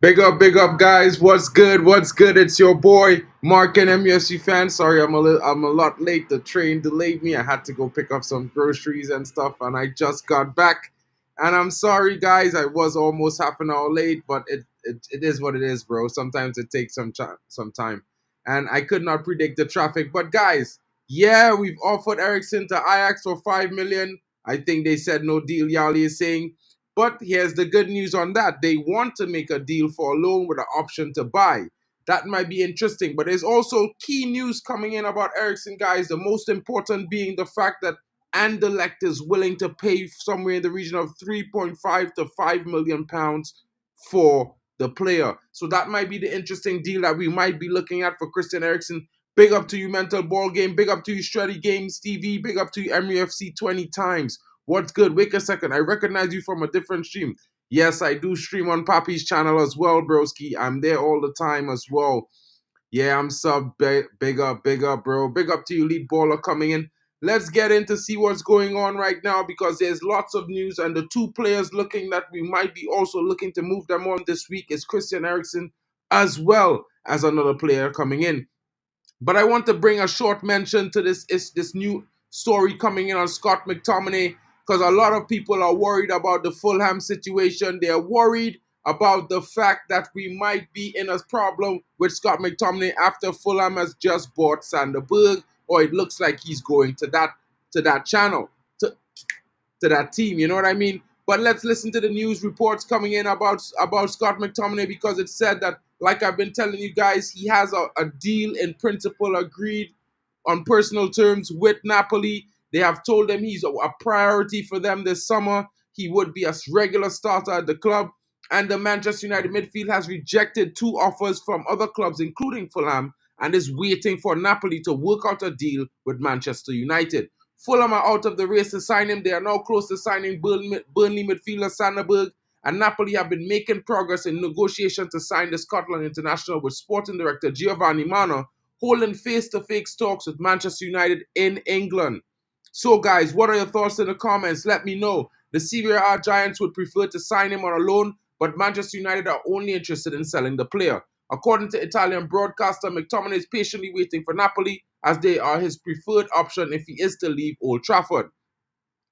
Big up, guys. What's good? What's good? It's your boy Mark and MUFC fan. Sorry, I'm a lot late. The train delayed me. I had to go pick up some groceries and stuff, and I just got back. And I'm sorry, guys. I was almost half an hour late, but it is what it is, bro. Sometimes it takes some time, and I could not predict the traffic. But guys, yeah, we've offered Eriksen to Ajax for 5 million. I think they said no deal. Yali is saying. But here's the good news on that. They want to make a deal for a loan with an option to buy. That might be interesting. But there's also key news coming in about Eriksen, guys. The most important being the fact that Anderlecht is willing to pay somewhere in the region of 3.5 to 5 million pounds for the player. So that might be the interesting deal that we might be looking at for Christian Eriksen. Big up to you, Mental Ball Game. Big up to you, Shreddy Games TV. Big up to you, MUFC 20 times. What's good? Wait a second. I recognize you from a different stream. Yes, I do stream on Papi's channel as well, broski. I'm there all the time as well. Yeah, I'm sub. Big up, bro. Big up to you, lead baller coming in. Let's get in to see what's going on right now because there's lots of news, and the two players looking that we might be also looking to move them on this week is Christian Eriksen as well as another player coming in. But I want to bring a short mention to this new story coming in on Scott McTominay because a lot of people are worried about the Fulham situation. They're worried about the fact that we might be in a problem with Scott McTominay after Fulham has just bought Sanderberg, or it looks like he's going to that channel to that team. You know what I mean? But let's listen to the news reports coming in about Scott McTominay because it said that, like I've been telling you guys, he has a deal in principle agreed on personal terms with Napoli. They have told him he's a priority for them this summer. He would be a regular starter at the club. And the Manchester United midfield has rejected two offers from other clubs, including Fulham, and is waiting for Napoli to work out a deal with Manchester United. Fulham are out of the race to sign him. They are now close to signing Burnley midfielder Sanderberg, and Napoli have been making progress in negotiations to sign the Scotland international with sporting director Giovanni Mano holding face-to-face talks with Manchester United in England. So, guys, what are your thoughts in the comments? Let me know. The Serie A Giants would prefer to sign him on a loan, but Manchester United are only interested in selling the player. According to Italian broadcaster, McTominay is patiently waiting for Napoli as they are his preferred option if he is to leave Old Trafford.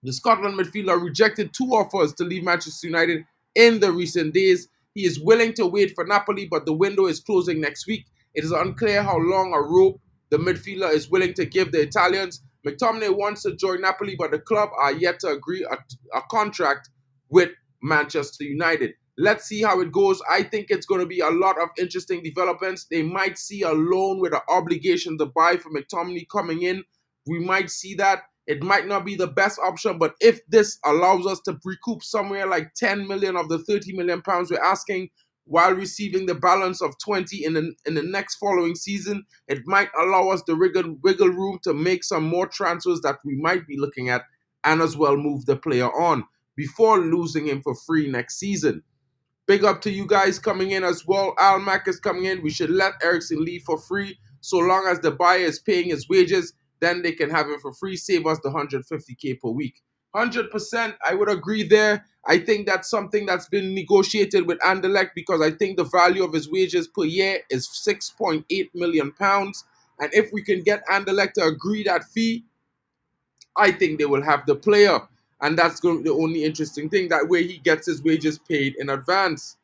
The Scotland midfielder rejected two offers to leave Manchester United in the recent days. He is willing to wait for Napoli, but the window is closing next week. It is unclear how long a rope the midfielder is willing to give the Italians. McTominay wants to join Napoli, but the club are yet to agree a contract with Manchester United. Let's see how it goes. I think it's going to be a lot of interesting developments. They might see a loan with an obligation to buy for McTominay coming in. We might see that. It might not be the best option, but if this allows us to recoup somewhere like 10 million of the 30 million pounds we're asking while receiving the balance of 20 in the next following season, it might allow us the wiggle room to make some more transfers that we might be looking at and as well move the player on before losing him for free next season. Big up to you guys coming in as well. Al Mack is coming in. We should let Eriksen leave for free so long as the buyer is paying his wages. Then they can have him for free. Save us the 150k per week. 100%, I would agree there. I think that's something that's been negotiated with Anderlecht because I think the value of his wages per year is 6.8 million pounds. And if we can get Anderlecht to agree that fee, I think they will have the player. And that's going to be the only interesting thing. That way he gets his wages paid in advance.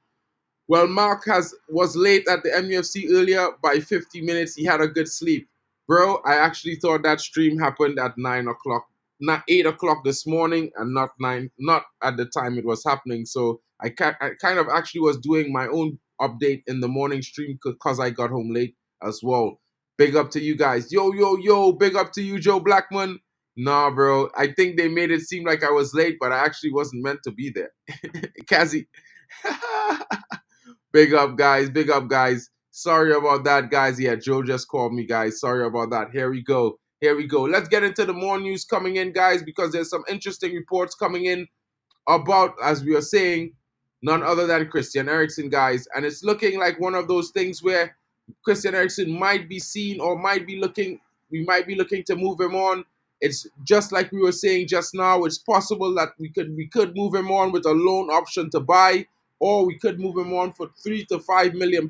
Well, Mark was late at the MUFC earlier by 50 minutes. He had a good sleep. Bro, I actually thought that stream happened at 9 o'clock, not 8 o'clock this morning, and not 9, not at the time it was happening. So I kind of actually was doing my own update in the morning stream because I got home late as well. Big up to you guys. Yo, yo, yo, big up to you, Joe Blackman. Nah, bro. I think they made it seem like I was late, but I actually wasn't meant to be there. Kazi. Big up, guys. Big up, guys. Sorry about that, guys. Yeah, Joe just called me, guys. Sorry about that. Here we go. Here we go. Let's get into the more news coming in, guys, because there's some interesting reports coming in about, as we are saying, none other than Christian Eriksen, guys. And it's looking like one of those things where Christian Eriksen might be seen or we might be looking to move him on. It's just like we were saying just now. It's possible that we could move him on with a loan option to buy. or we could move him on for £3 to £5 million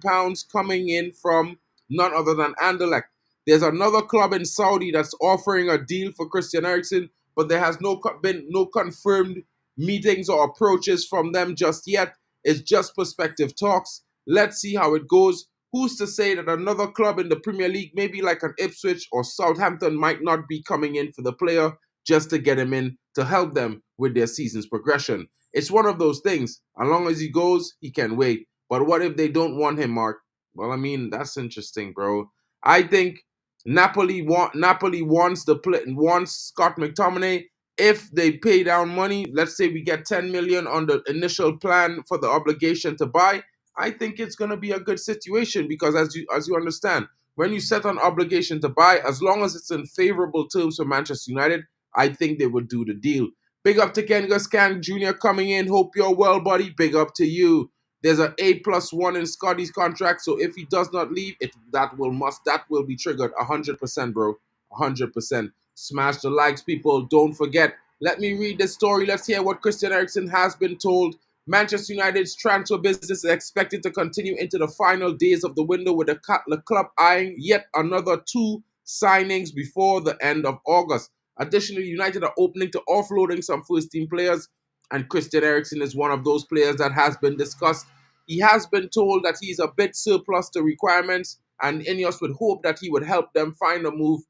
coming in from none other than Anderlecht. There's another club in Saudi that's offering a deal for Christian Eriksen, but there has been no confirmed meetings or approaches from them just yet. It's just prospective talks. Let's see how it goes. Who's to say that another club in the Premier League, maybe like an Ipswich or Southampton, might not be coming in for the player just to get him in to help them with their season's progression? It's one of those things. As long as he goes, he can wait. But what if they don't want him, Mark? Well, I mean, that's interesting, bro. I think Napoli wants Scott McTominay. If they pay down money, let's say we get 10 million on the initial plan for the obligation to buy, I think it's going to be a good situation because as you understand, when you set an obligation to buy, as long as it's in favorable terms for Manchester United, I think they would do the deal. Big up to Genghis Khan Jr. coming in. Hope you're well, buddy. Big up to you. There's an A+1 in Scotty's contract, so if he does not leave, that will be triggered 100%, bro. 100%. Smash the likes, people. Don't forget. Let me read this story. Let's hear what Christian Eriksen has been told. Manchester United's transfer business is expected to continue into the final days of the window, with the club eyeing yet another 2 signings before the end of August. Additionally, United are opening to offloading some first-team players, and Christian Eriksen is one of those players that has been discussed. He has been told that he's a bit surplus to requirements, and Ineos would hope that he would help them find a move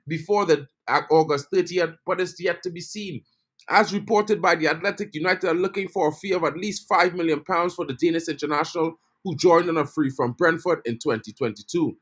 before the August 30th, but it's yet to be seen. As reported by The Athletic, United are looking for a fee of at least £5 million for the Danish international, who joined on a free from Brentford in 2022.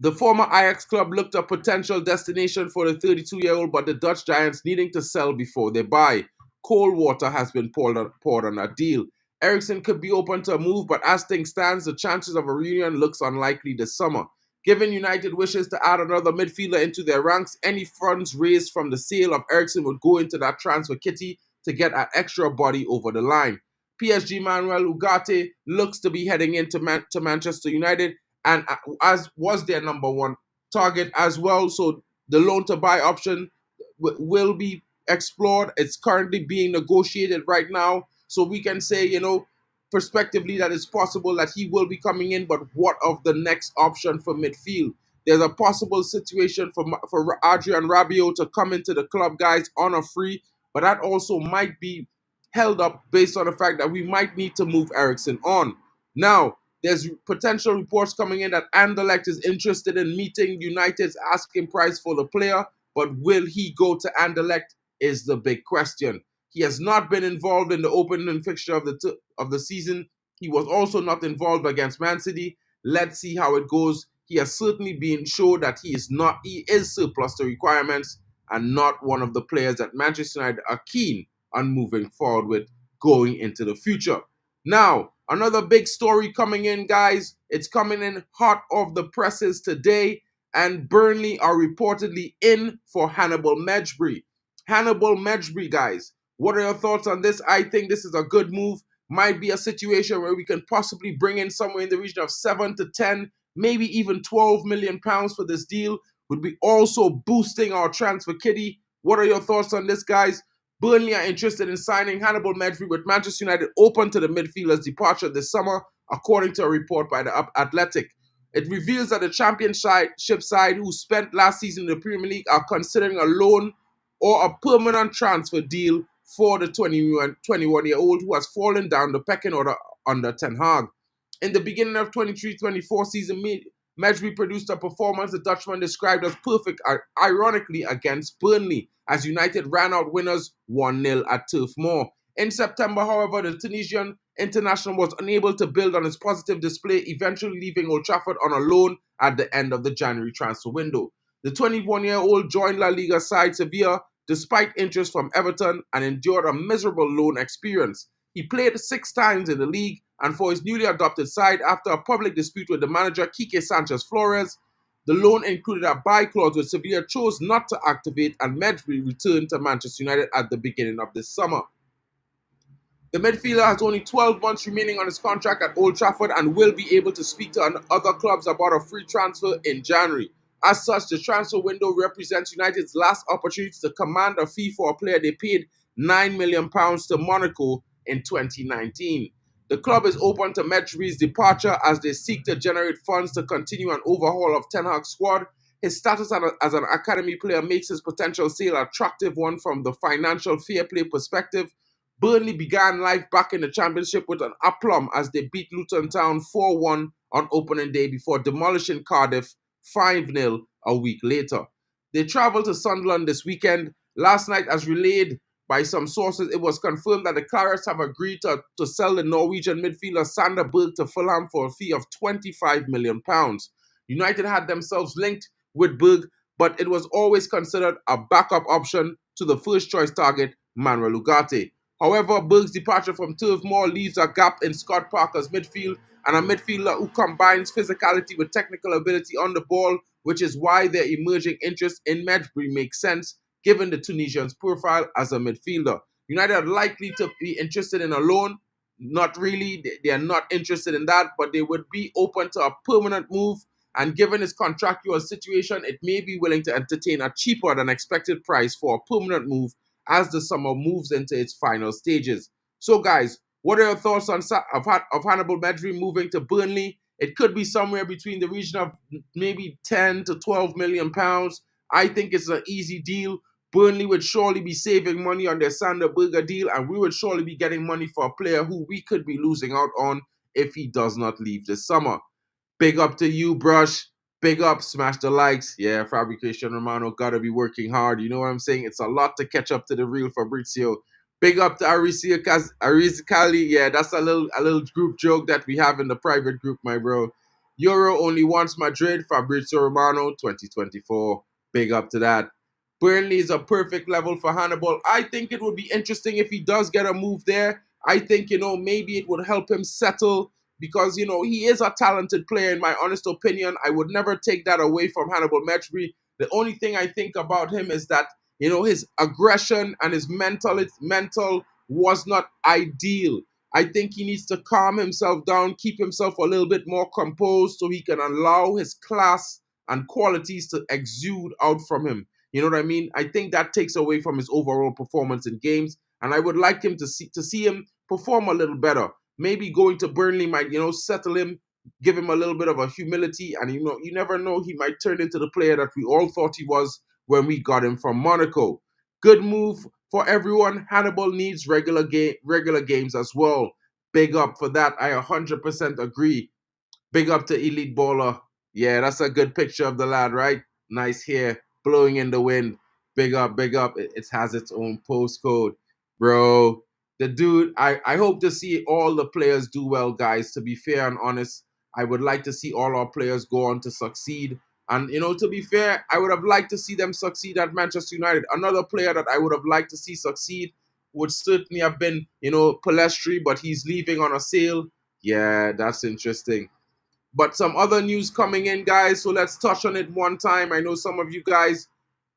The former Ajax club looked a potential destination for the 32-year-old, but the Dutch Giants needing to sell before they buy. Cold water has been poured on that deal. Eriksen could be open to a move, but as things stand, the chances of a reunion looks unlikely this summer. Given United wishes to add another midfielder into their ranks, any funds raised from the sale of Eriksen would go into that transfer kitty to get an extra body over the line. PSG Manuel Ugarte looks to be heading into Manchester United, and as was their number one target as well. So the loan to buy option will be explored. It's currently being negotiated right now. So we can say, prospectively, that it's possible that he will be coming in. But what of the next option for midfield? There's a possible situation for Adrian Rabiot to come into the club, guys, on a free. But that also might be held up based on the fact that we might need to move Eriksen on. Now, there's potential reports coming in that Anderlecht is interested in meeting United's asking price for the player, but will he go to Anderlecht is the big question. He has not been involved in the opening fixture of the season. He was also not involved against Man City. Let's see how it goes. He has certainly been shown that he is surplus to requirements and not one of the players that Manchester United are keen on moving forward with going into the future. Now, another big story coming in, guys. It's coming in hot off the presses today, and Burnley are reportedly in for Hannibal Mejbri. Hannibal Mejbri, guys. What are your thoughts on this? I think this is a good move. Might be a situation where we can possibly bring in somewhere in the region of 7 to 10, maybe even £12 million for this deal. Would be also boosting our transfer kitty. What are your thoughts on this, guys? Burnley are interested in signing Hannibal Mejbri, with Manchester United open to the midfielder's departure this summer, according to a report by The Athletic. It reveals that the championship side, who spent last season in the Premier League, are considering a loan or a permanent transfer deal for the 21-year-old who has fallen down the pecking order under Ten Hag. In the beginning of 23-24 season, Mejbri produced a performance the Dutchman described as perfect, ironically, against Burnley, as United ran out winners 1-0 at Turf Moor. In September, however, the Tunisian international was unable to build on his positive display, eventually leaving Old Trafford on a loan at the end of the January transfer window. The 21-year-old joined La Liga side Sevilla despite interest from Everton and endured a miserable loan experience. He played 6 times in the league and for his newly adopted side after a public dispute with the manager Quique Sanchez Flores. The loan included a buy clause which Sevilla chose not to activate, and Mejbri returned to Manchester United at the beginning of this summer. The midfielder has only 12 months remaining on his contract at Old Trafford and will be able to speak to other clubs about a free transfer in January. As such, the transfer window represents United's last opportunity to command a fee for a player they paid £9 million to Monaco in 2019. The club is open to Mejbri's departure as they seek to generate funds to continue an overhaul of Ten Hag's squad. His status as an academy player makes his potential sale an attractive one from the financial fair play perspective. Burnley began life back in the Championship with an aplomb as they beat Luton Town 4-1 on opening day before demolishing Cardiff 5-0 a week later. They travelled to Sunderland this weekend. Last night, as relayed by some sources, it was confirmed that the Clarets have agreed to sell the Norwegian midfielder Sander Berg to Fulham for a fee of £25 million. United had themselves linked with Berg, but it was always considered a backup option to the first choice target, Manuel Ugarte. However, Berg's departure from Turf Moor leaves a gap in Scott Parker's midfield, and a midfielder who combines physicality with technical ability on the ball, which is why their emerging interest in Mejbri makes sense, given the Tunisian's profile as a midfielder. United are likely to be interested in a loan. Not really. They are not interested in that, but they would be open to a permanent move. And given his contractual situation, it may be willing to entertain a cheaper than expected price for a permanent move as the summer moves into its final stages. So, guys, what are your thoughts on of Hannibal Mejbri moving to Burnley? It could be somewhere between the region of maybe 10 to 12 million pounds. I think it's an easy deal. Burnley would surely be saving money on their Sander Berger deal, and we would surely be getting money for a player who we could be losing out on if he does not leave this summer. Big up to you, Brush. Big up, smash the likes. Yeah, Fabrication Romano gotta be working hard. You know what I'm saying? It's a lot to catch up to the real Fabrizio. Big up to Arizi Kali. Yeah, that's a little group joke that we have in the private group, my bro. Euro only wants Madrid. Fabrizio Romano, 2024. Big up to that. Burnley is a perfect level for Hannibal. I think it would be interesting if he does get a move there. I think, maybe it would help him settle because, he is a talented player, in my honest opinion. I would never take that away from Hannibal Mejbri. The only thing I think about him is that, his aggression and his mental was not ideal. I think he needs to calm himself down, keep himself a little bit more composed so he can allow his class and qualities to exude out from him. You know what I mean? I think that takes away from his overall performance in games, and I would like him to see him perform a little better. Maybe going to Burnley might, settle him, give him a little bit of a humility, and you never know, he might turn into the player that we all thought he was when we got him from Monaco. Good move for everyone. Hannibal needs regular games as well. Big up for that. I 100% agree. Big up to Elite Baller. Yeah, that's a good picture of the lad, right? Nice hair, blowing in the wind. Big up, big up. It has its own postcode. Bro, the dude, I hope to see all the players do well, guys. To be fair and honest, I would like to see all our players go on to succeed. And, to be fair, I would have liked to see them succeed at Manchester United. Another player that I would have liked to see succeed would certainly have been, Palestri, but he's leaving on a sale. Yeah, that's interesting. But some other news coming in, guys. So let's touch on it one time. I know some of you guys,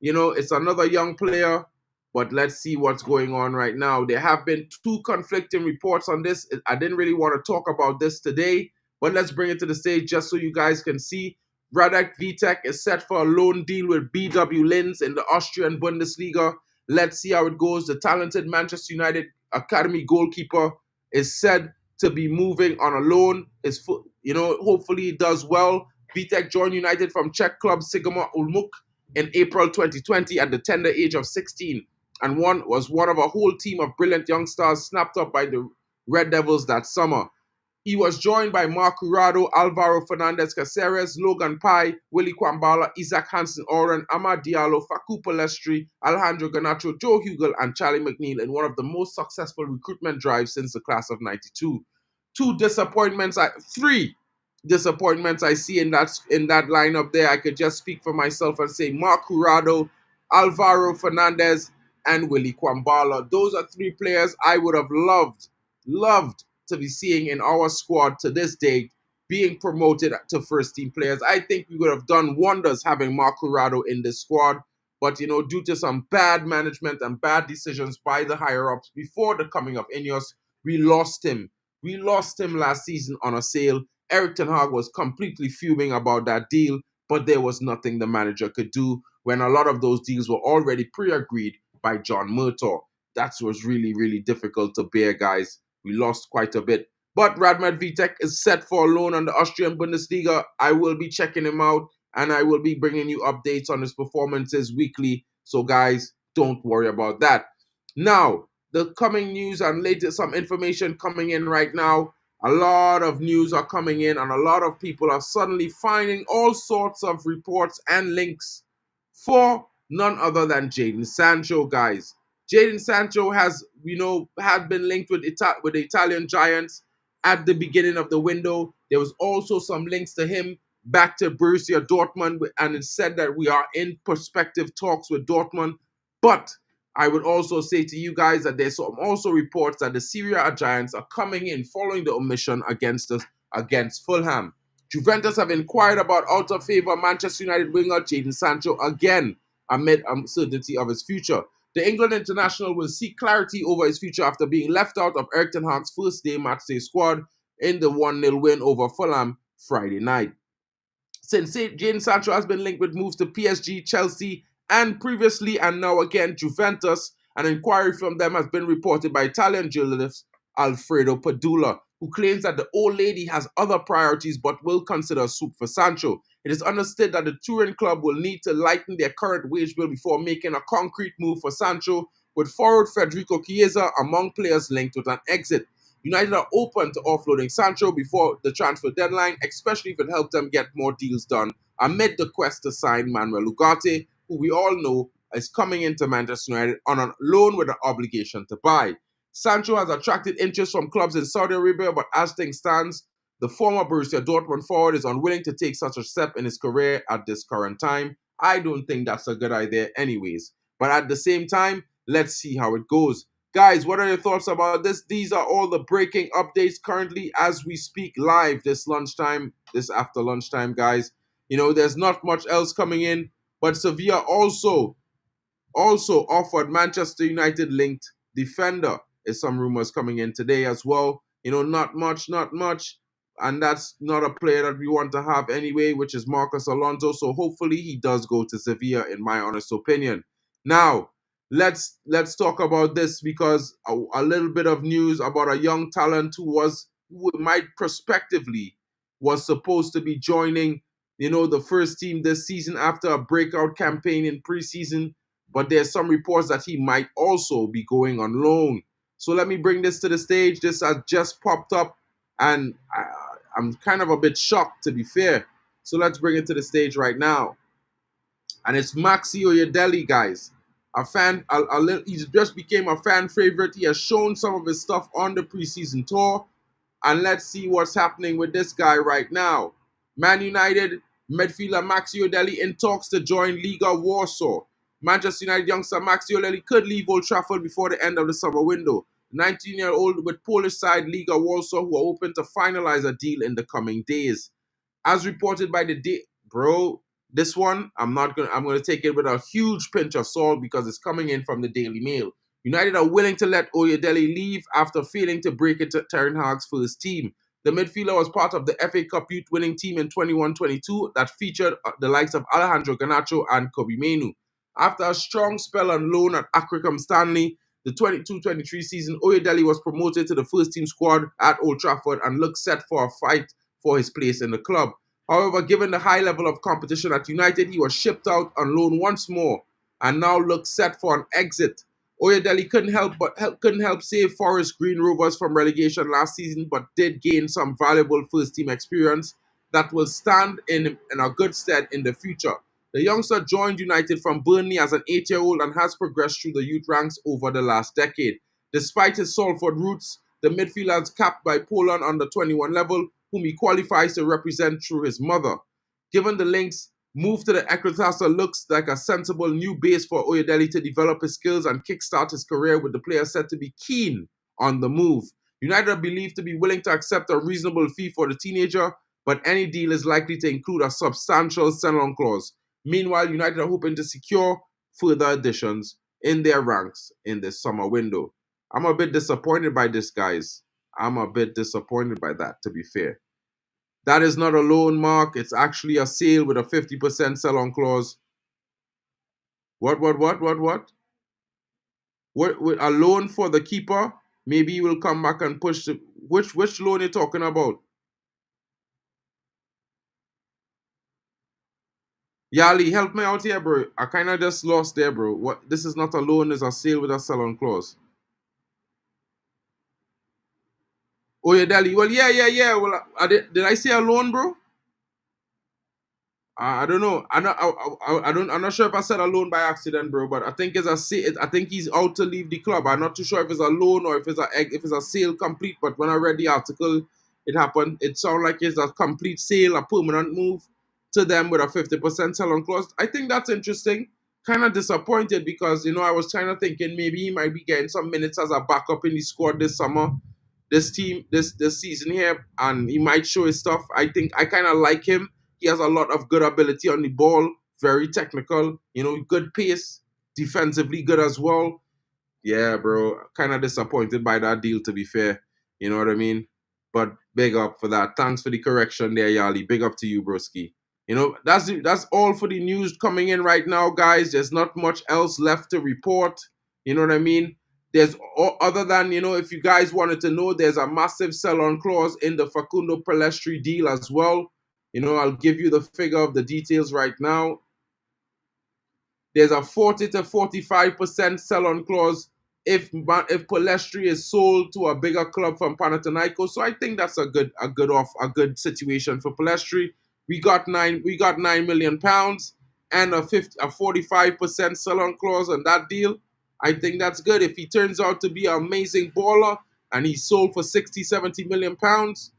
it's another young player, but let's see what's going on right now. There have been two conflicting reports on this. I didn't really want to talk about this today, but let's bring it to the stage just so you guys can see. Radd Vitek is set for a loan deal with BW Linz in the Austrian Bundesliga. Let's see how it goes. The talented Manchester United academy goalkeeper is said to be moving on a loan. Hopefully he does well. Vitek joined United from Czech club Sigma Ulmuk in April 2020 at the tender age of 16, and was one of a whole team of brilliant young stars snapped up by the Red Devils that summer. He was joined by Mark Curado, Alvaro Fernandez Caceres, Logan Pai, Willy Kwambala, Isaac Hansen Oren, Amad Diallo, Facu Palestri, Alejandro Garnacho, Joe Hugel, and Charlie McNeil in one of the most successful recruitment drives since the class of 92. Three disappointments I see in that lineup there. I could just speak for myself and say Mark Curado, Alvaro Fernandez, and Willy Kwambala. Those are three players I would have loved to be seeing in our squad to this date being promoted to first team players. I think we would have done wonders having Mark Curado in this squad. But, due to some bad management and bad decisions by the higher-ups before the coming of Ineos, we lost him. We lost him last season on a sale. Erik Ten Hag was completely fuming about that deal, but there was nothing the manager could do when a lot of those deals were already pre-agreed by John Murtaugh. that was really, really difficult to bear, guys. We lost quite a bit. But Radd is set for a loan on the Austrian Bundesliga. I will be checking him out, and I will be bringing you updates on his performances weekly. So, guys, don't worry about that. Now, the coming news and latest, some information coming in right now. A lot of news are coming in, and a lot of people are suddenly finding all sorts of reports and links for none other than Jadon Sancho, guys. Jadon Sancho has, had been linked with the Italian Giants at the beginning of the window. There was also some links to him back to Borussia Dortmund, and it said that we are in prospective talks with Dortmund. But I would also say to you guys that there's also reports that the Serie A Giants are coming in following the omission against us against Fulham. Juventus have inquired about out of favor Manchester United winger Jadon Sancho again amid uncertainty of his future. The England international will seek clarity over his future after being left out of Erik ten Hag's first day matchday squad in the 1-0 win over Fulham Friday night. Since Jadon Sancho has been linked with moves to PSG, Chelsea, and previously and now again Juventus, an inquiry from them has been reported by Italian journalist Alfredo Padula, who claims that the old lady has other priorities but will consider a suit for Sancho. It is understood that the Turin club will need to lighten their current wage bill before making a concrete move for Sancho, with forward Federico Chiesa among players linked with an exit. United are open to offloading Sancho before the transfer deadline, especially if it helps them get more deals done amid the quest to sign Manuel Ugarte, who we all know is coming into Manchester United on a loan with an obligation to buy. Sancho has attracted interest from clubs in Saudi Arabia, but as things stands, the former Borussia Dortmund forward is unwilling to take such a step in his career at this current time. I don't think that's a good idea anyways. But at the same time, let's see how it goes. Guys, what are your thoughts about this? These are all the breaking updates currently as we speak live this after lunchtime, guys. There's not much else coming in, but Sevilla also offered Manchester United linked defender. There's some rumors coming in today as well. Not much. And that's not a player that we want to have anyway, which is Marcos Alonso. So hopefully he does go to Sevilla, in my honest opinion. Now, let's talk about this because a little bit of news about a young talent who might prospectively was supposed to be joining, the first team this season after a breakout campaign in preseason. But there's some reports that he might also be going on loan. So let me bring this to the stage. This has just popped up, and I'm kind of a bit shocked, to be fair. So let's bring it to the stage right now. And it's Maxi, guys. He just became a fan favorite. He has shown some of his stuff on the preseason tour. And let's see what's happening with this guy right now. Man United midfielder Maxi in talks to join Liga Warsaw. Manchester United youngster Maxi could leave Old Trafford before the end of the summer window. 19-year-old with Polish side Liga Warsaw who are open to finalize a deal in the coming days. As reported by this one, I'm gonna take it with a huge pinch of salt because it's coming in from the Daily Mail. United are willing to let Oyedele leave after failing to break into Ten Hag's first team. The midfielder was part of the FA Cup youth winning team in 21-22 that featured the likes of Alejandro Garnacho and Kobe Mainoo. After a strong spell on loan at Akram Stanley, the 22-23 season, Oyedele was promoted to the first team squad at Old Trafford and looked set for a fight for his place in the club. However, given the high level of competition at United, he was shipped out on loan once more and now looks set for an exit. Oyedele couldn't help save Forest Green Rovers from relegation last season, but did gain some valuable first-team experience that will stand in a good stead in the future. The youngster joined United from Burnley as an 8-year-old and has progressed through the youth ranks over the last decade. Despite his Salford roots, the midfielder is capped by Poland under 21 level, whom he qualifies to represent through his mother. Given the links, move to the Ekratasa looks like a sensible new base for Oyedele to develop his skills and kickstart his career, with the player said to be keen on the move. United are believed to be willing to accept a reasonable fee for the teenager, but any deal is likely to include a substantial sell-on clause. Meanwhile, United are hoping to secure further additions in their ranks in this summer window. I'm a bit disappointed by this, guys. I'm a bit disappointed by that, to be fair. That is not a loan, Mark. It's actually a sale with a 50% sell-on clause. What? What with a loan for the keeper? Maybe he will come back and push the which loan you talking about? Yali, help me out here, bro. I kind of just lost there, bro. What? This is not a loan. It's a sale with a sell-on clause. Oh, yeah, Dali. Well, yeah. Well, did I say a loan, bro? I don't know. I don't. I'm not sure if I said a loan by accident, bro. But I think it's a sale. I think he's out to leave the club. I'm not too sure if it's a loan or if it's a sale complete. But when I read the article, it happened. It sounded like it's a complete sale, a permanent move to them with a 50% sell-on clause. I think that's interesting. Kind of disappointed because I was kind of thinking maybe he might be getting some minutes as a backup in the squad this summer, this team, this season here, and he might show his stuff. I think I kind of like him. He has a lot of good ability on the ball, very technical, good pace, defensively good as well. Yeah, bro, kind of disappointed by that deal, to be fair. You know what I mean? But big up for that. Thanks for the correction there, Yali. Big up to you, broski. That's all for the news coming in right now, guys. There's not much else left to report. You know what I mean? There's other than if you guys wanted to know, there's a massive sell-on clause in the Facundo Palestri deal as well. I'll give you the figure of the details right now. There's a 40 to 45% sell-on clause if Palestri is sold to a bigger club from Panathinaikos. So I think that's a good situation for Palestri. We got £9 million and a 45% sell-on clause on that deal. I think that's good. If he turns out to be an amazing baller and he's sold for 60, 70 million pounds,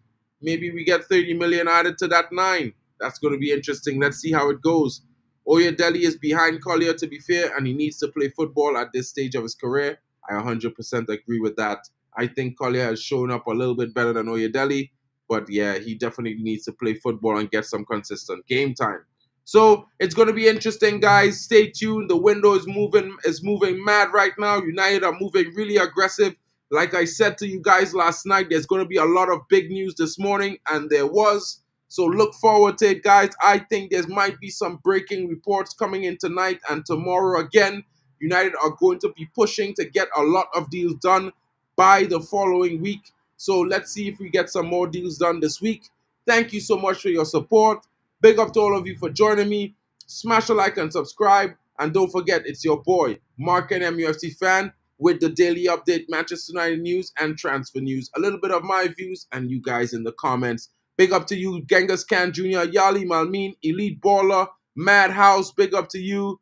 maybe we get 30 million added to that nine. That's going to be interesting. Let's see how it goes. Oyedele is behind Collier, to be fair, and he needs to play football at this stage of his career. I 100% agree with that. I think Collier has shown up a little bit better than Oyedele, but yeah, he definitely needs to play football and get some consistent game time. So it's going to be interesting, guys. Stay tuned. The window is moving mad right now. United are moving really aggressive. Like I said to you guys last night, there's going to be a lot of big news this morning, and there was. So look forward to it, guys. I think there might be some breaking reports coming in tonight and tomorrow again. United are going to be pushing to get a lot of deals done by the following week. So let's see if we get some more deals done this week. Thank you so much for your support. Big up to all of you for joining me. Smash a like and subscribe. And don't forget, it's your boy, Mark and MUFC fan, with the daily update, Manchester United news and transfer news. A little bit of my views and you guys in the comments. Big up to you, Genghis Khan Jr., Yali Malmin, Elite Baller, Madhouse. Big up to you.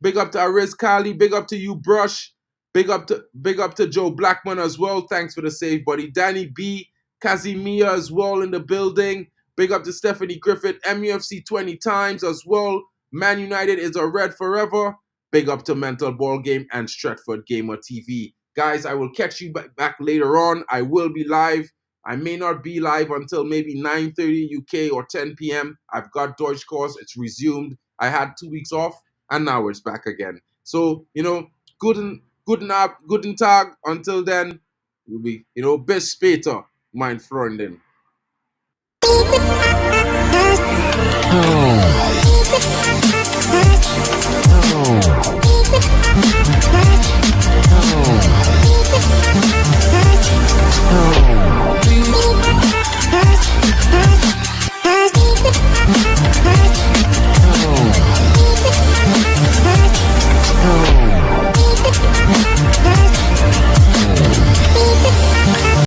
Big up to Ariz Kali. Big up to you, Brush. Big up to Joe Blackman as well. Thanks for the save, buddy. Danny B, Kazimia as well in the building. Big up to Stephanie Griffith, MUFC 20 times as well. Man United is a red forever. Big up to Mental Ball Game and Stretford Gamer TV. Guys, I will catch you back later on. I will be live. I may not be live until maybe 9:30 UK or 10 p.m. I've got Deutsch course. It's resumed. I had 2 weeks off, and now it's back again. So, guten Tag. Until then, we'll be, bis später, mein Freundin.